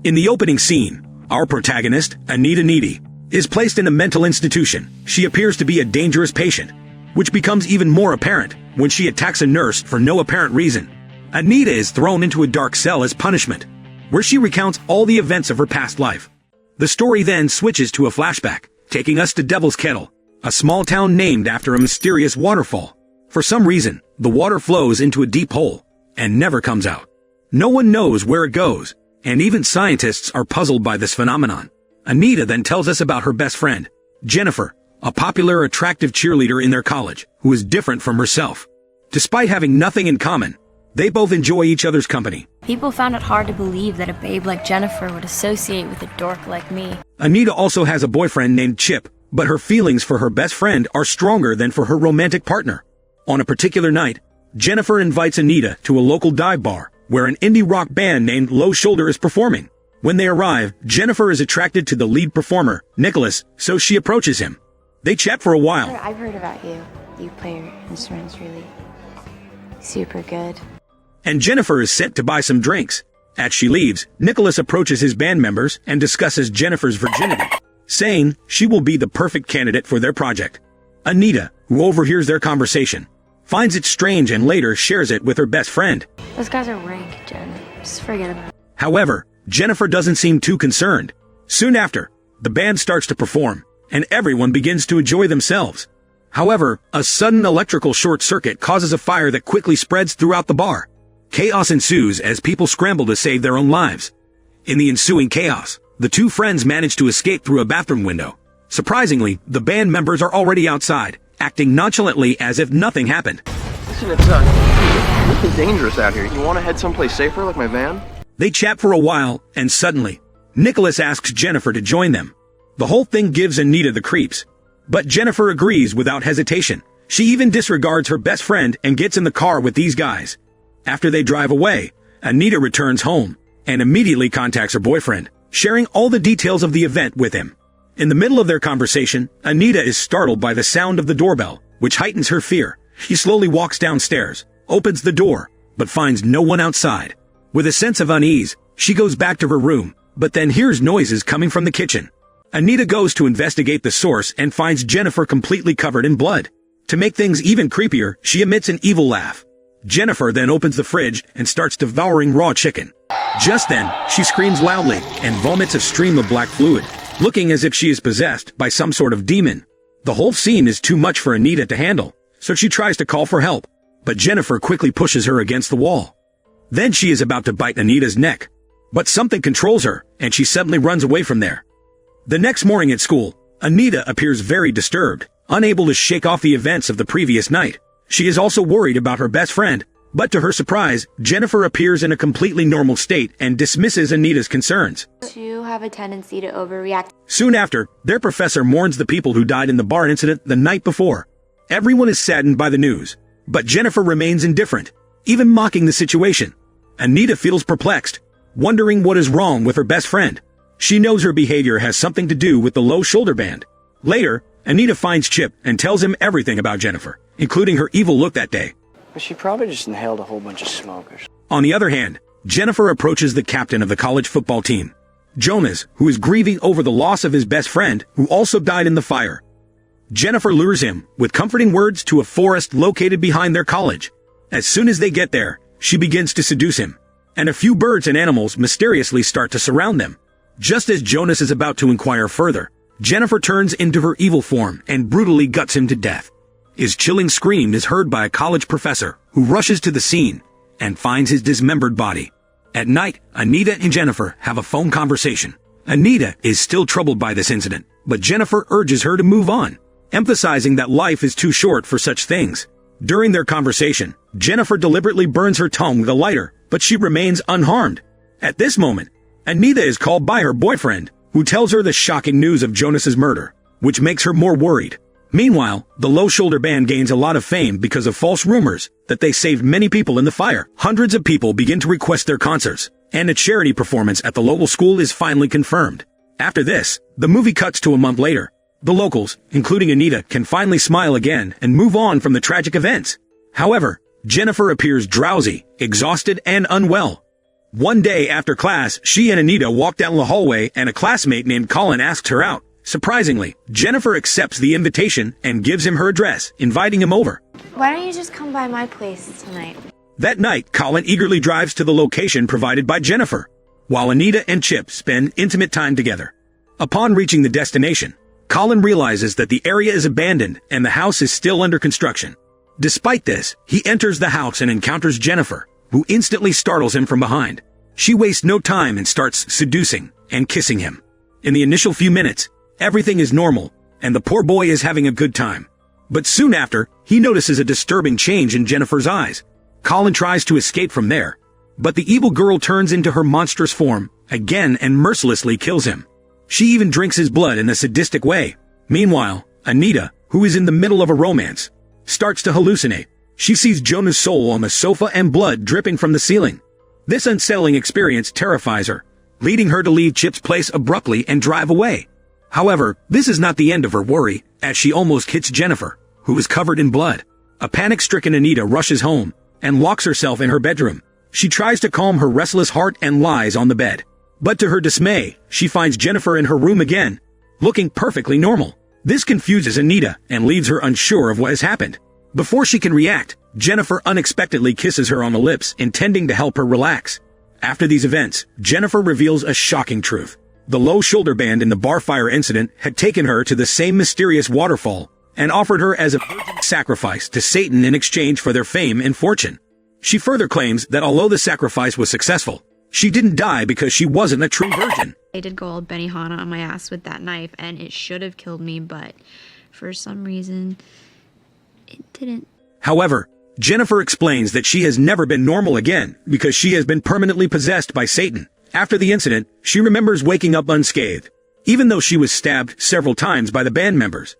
In the opening scene, our protagonist, Anita Needy, is placed in a mental institution. She appears to be a dangerous patient, which becomes even more apparent when she attacks a nurse for no apparent reason. Anita is thrown into a dark cell as punishment, where she recounts all the events of her past life. The story then switches to a flashback, taking us to Devil's Kettle, a small town named after a mysterious waterfall. For some reason, the water flows into a deep hole and never comes out. No one knows where it goes, and even scientists are puzzled by this phenomenon. Anita then tells us about her best friend, Jennifer, a popular, attractive cheerleader in their college, who is different from herself. Despite having nothing in common, they both enjoy each other's company. People found it hard to believe that a babe like Jennifer would associate with a dork like me. Anita also has a boyfriend named Chip, but her feelings for her best friend are stronger than for her romantic partner. On a particular night, Jennifer invites Anita to a local dive bar, where an indie rock band named Low Shoulder is performing. When they arrive, Jennifer is attracted to the lead performer, Nicholas, so she approaches him. They chat for a while. I've heard about you. You play your instruments really super good. And Jennifer is sent to buy some drinks. As she leaves, Nicholas approaches his band members and discusses Jennifer's virginity, saying she will be the perfect candidate for their project. Anita, who overhears their conversation, finds it strange and later shares it with her best friend. Those guys are rank, Jen. Just forget about it. However, Jennifer doesn't seem too concerned. Soon after, the band starts to perform, and everyone begins to enjoy themselves. However, a sudden electrical short circuit causes a fire that quickly spreads throughout the bar. Chaos ensues as people scramble to save their own lives. In the ensuing chaos, the two friends manage to escape through a bathroom window. Surprisingly, the band members are already outside, acting nonchalantly as if nothing happened. Listen, it's looking dangerous out here. You want to head someplace safer, like my van? They chat for a while, and suddenly, Nicholas asks Jennifer to join them. The whole thing gives Anita the creeps. But Jennifer agrees without hesitation. She even disregards her best friend and gets in the car with these guys. After they drive away, Anita returns home and immediately contacts her boyfriend, sharing all the details of the event with him. In the middle of their conversation, Anita is startled by the sound of the doorbell, which heightens her fear. She slowly walks downstairs, opens the door, but finds no one outside. With a sense of unease, she goes back to her room, but then hears noises coming from the kitchen. Anita goes to investigate the source and finds Jennifer completely covered in blood. To make things even creepier, she emits an evil laugh. Jennifer then opens the fridge and starts devouring raw chicken. Just then, she screams loudly and vomits a stream of black fluid, looking as if she is possessed by some sort of demon. The whole scene is too much for Anita to handle, so she tries to call for help, but Jennifer quickly pushes her against the wall. Then she is about to bite Anita's neck, but something controls her, and she suddenly runs away from there. The next morning at school, Anita appears very disturbed, unable to shake off the events of the previous night. She is also worried about her best friend, but to her surprise, Jennifer appears in a completely normal state and dismisses Anita's concerns. You have a tendency to overreact. Soon after, their professor mourns the people who died in the bar incident the night before. Everyone is saddened by the news, but Jennifer remains indifferent, even mocking the situation. Anita feels perplexed, wondering what is wrong with her best friend. She knows her behavior has something to do with the low shoulder band. Later, Anita finds Chip and tells him everything about Jennifer, including her evil look that day. But she probably just inhaled a whole bunch of smokers. On the other hand, Jennifer approaches the captain of the college football team, Jonas, who is grieving over the loss of his best friend, who also died in the fire. Jennifer lures him with comforting words to a forest located behind their college. As soon as they get there, she begins to seduce him, and a few birds and animals mysteriously start to surround them. Just as Jonas is about to inquire further, Jennifer turns into her evil form and brutally guts him to death. His chilling scream is heard by a college professor, who rushes to the scene and finds his dismembered body. At night, Anita and Jennifer have a phone conversation. Anita is still troubled by this incident, but Jennifer urges her to move on, emphasizing that life is too short for such things. During their conversation, Jennifer deliberately burns her tongue with a lighter, but she remains unharmed. At this moment, Anita is called by her boyfriend, who tells her the shocking news of Jonas's murder, which makes her more worried. Meanwhile, the Low Shoulder Band gains a lot of fame because of false rumors that they saved many people in the fire. Hundreds of people begin to request their concerts, and a charity performance at the local school is finally confirmed. After this, the movie cuts to a month later. The locals, including Anita, can finally smile again and move on from the tragic events. However, Jennifer appears drowsy, exhausted, and unwell. One day after class, she and Anita walk down the hallway and a classmate named Colin asks her out. Surprisingly, Jennifer accepts the invitation and gives him her address, inviting him over. Why don't you just come by my place tonight? That night, Colin eagerly drives to the location provided by Jennifer, while Anita and Chip spend intimate time together. Upon reaching the destination, Colin realizes that the area is abandoned and the house is still under construction. Despite this, he enters the house and encounters Jennifer, who instantly startles him from behind. She wastes no time and starts seducing and kissing him. In the initial few minutes, everything is normal, and the poor boy is having a good time. But soon after, he notices a disturbing change in Jennifer's eyes. Colin tries to escape from there, but the evil girl turns into her monstrous form again and mercilessly kills him. She even drinks his blood in a sadistic way. Meanwhile, Anita, who is in the middle of a romance, starts to hallucinate. She sees Jonah's soul on the sofa and blood dripping from the ceiling. This unsettling experience terrifies her, leading her to leave Chip's place abruptly and drive away. However, this is not the end of her worry, as she almost hits Jennifer, who is covered in blood. A panic-stricken Anita rushes home and locks herself in her bedroom. She tries to calm her restless heart and lies on the bed. But to her dismay, she finds Jennifer in her room again, looking perfectly normal. This confuses Anita and leaves her unsure of what has happened. Before she can react, Jennifer unexpectedly kisses her on the lips, intending to help her relax. After these events, Jennifer reveals a shocking truth. The low shoulder band in the bar fire incident had taken her to the same mysterious waterfall and offered her as a virgin sacrifice to Satan in exchange for their fame and fortune. She further claims that although the sacrifice was successful, she didn't die because she wasn't a true virgin. I did go all Benihana on my ass with that knife, and it should have killed me, but for some reason, it didn't. However, Jennifer explains that she has never been normal again because she has been permanently possessed by Satan. After the incident, she remembers waking up unscathed, even though she was stabbed several times by the band members.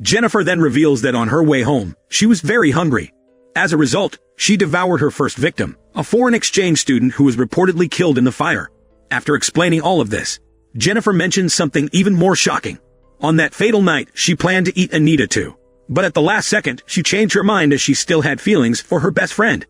Jennifer then reveals that on her way home, she was very hungry. As a result, she devoured her first victim, a foreign exchange student who was reportedly killed in the fire. After explaining all of this, Jennifer mentions something even more shocking. On that fatal night, she planned to eat Anita too. But at the last second, she changed her mind as she still had feelings for her best friend.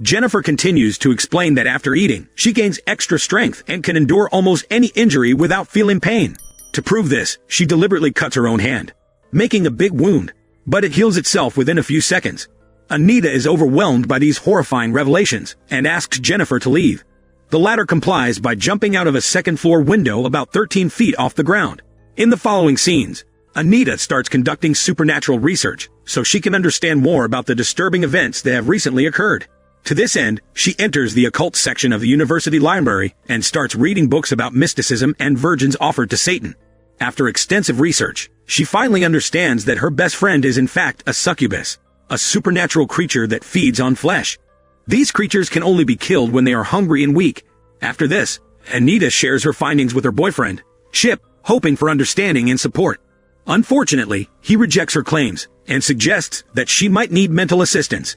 Jennifer continues to explain that after eating, she gains extra strength and can endure almost any injury without feeling pain. To prove this, she deliberately cuts her own hand, making a big wound, but it heals itself within a few seconds. Anita is overwhelmed by these horrifying revelations and asks Jennifer to leave. The latter complies by jumping out of a second-floor window about 13 feet off the ground. In the following scenes, Anita starts conducting supernatural research so she can understand more about the disturbing events that have recently occurred. To this end, she enters the occult section of the university library and starts reading books about mysticism and virgins offered to Satan. After extensive research, she finally understands that her best friend is in fact a succubus, a supernatural creature that feeds on flesh. These creatures can only be killed when they are hungry and weak. After this, Anita shares her findings with her boyfriend, Chip, hoping for understanding and support. Unfortunately, he rejects her claims and suggests that she might need mental assistance.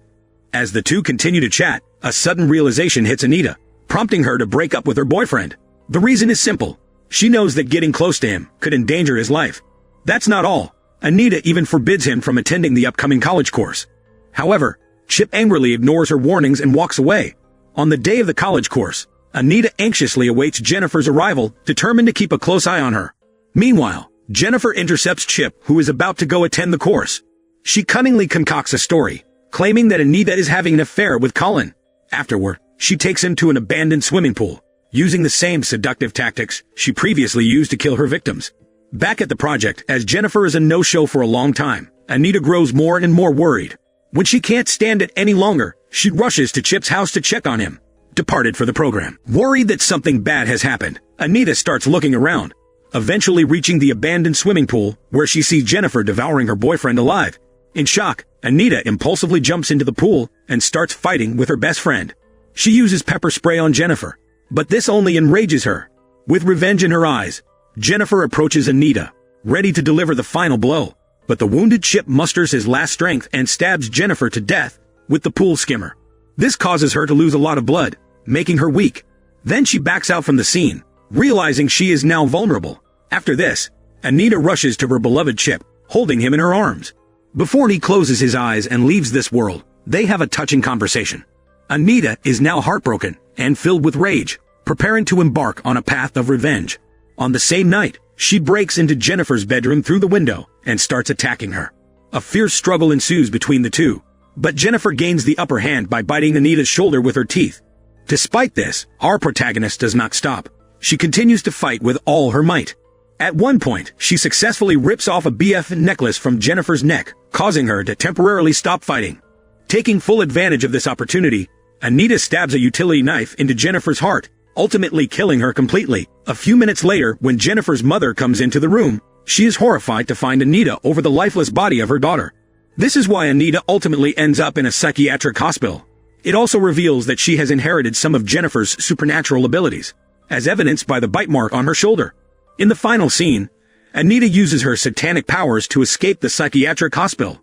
As the two continue to chat, a sudden realization hits Anita, prompting her to break up with her boyfriend. The reason is simple. She knows that getting close to him could endanger his life. That's not all. Anita even forbids him from attending the upcoming college course. However, Chip angrily ignores her warnings and walks away. On the day of the college course, Anita anxiously awaits Jennifer's arrival, determined to keep a close eye on her. Meanwhile, Jennifer intercepts Chip, who is about to go attend the course. She cunningly concocts a story, claiming that Anita is having an affair with Colin. Afterward, she takes him to an abandoned swimming pool, using the same seductive tactics she previously used to kill her victims. Back at the project, as Jennifer is a no-show for a long time, Anita grows more and more worried. When she can't stand it any longer, she rushes to Chip's house to check on him, departed for the program. Worried that something bad has happened, Anita starts looking around, eventually reaching the abandoned swimming pool, where she sees Jennifer devouring her boyfriend alive. In shock, Anita impulsively jumps into the pool and starts fighting with her best friend. She uses pepper spray on Jennifer, but this only enrages her. With revenge in her eyes, Jennifer approaches Anita, ready to deliver the final blow, but the wounded Chip musters his last strength and stabs Jennifer to death with the pool skimmer. This causes her to lose a lot of blood, making her weak. Then she backs out from the scene, realizing she is now vulnerable. After this, Anita rushes to her beloved Chip, holding him in her arms. Before he closes his eyes and leaves this world, they have a touching conversation. Anita is now heartbroken and filled with rage, preparing to embark on a path of revenge. On the same night, she breaks into Jennifer's bedroom through the window and starts attacking her. A fierce struggle ensues between the two, but Jennifer gains the upper hand by biting Anita's shoulder with her teeth. Despite this, our protagonist does not stop. She continues to fight with all her might. At one point, she successfully rips off a BF necklace from Jennifer's neck, causing her to temporarily stop fighting. Taking full advantage of this opportunity, Anita stabs a utility knife into Jennifer's heart, ultimately killing her completely. A few minutes later, when Jennifer's mother comes into the room, she is horrified to find Anita over the lifeless body of her daughter. This is why Anita ultimately ends up in a psychiatric hospital. It also reveals that she has inherited some of Jennifer's supernatural abilities, as evidenced by the bite mark on her shoulder. In the final scene, Anita uses her satanic powers to escape the psychiatric hospital.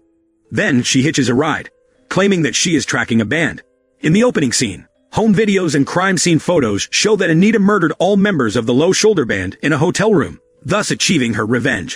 Then she hitches a ride, claiming that she is tracking a band. In the opening scene, home videos and crime scene photos show that Anita murdered all members of the Low Shoulder Band in a hotel room, thus achieving her revenge.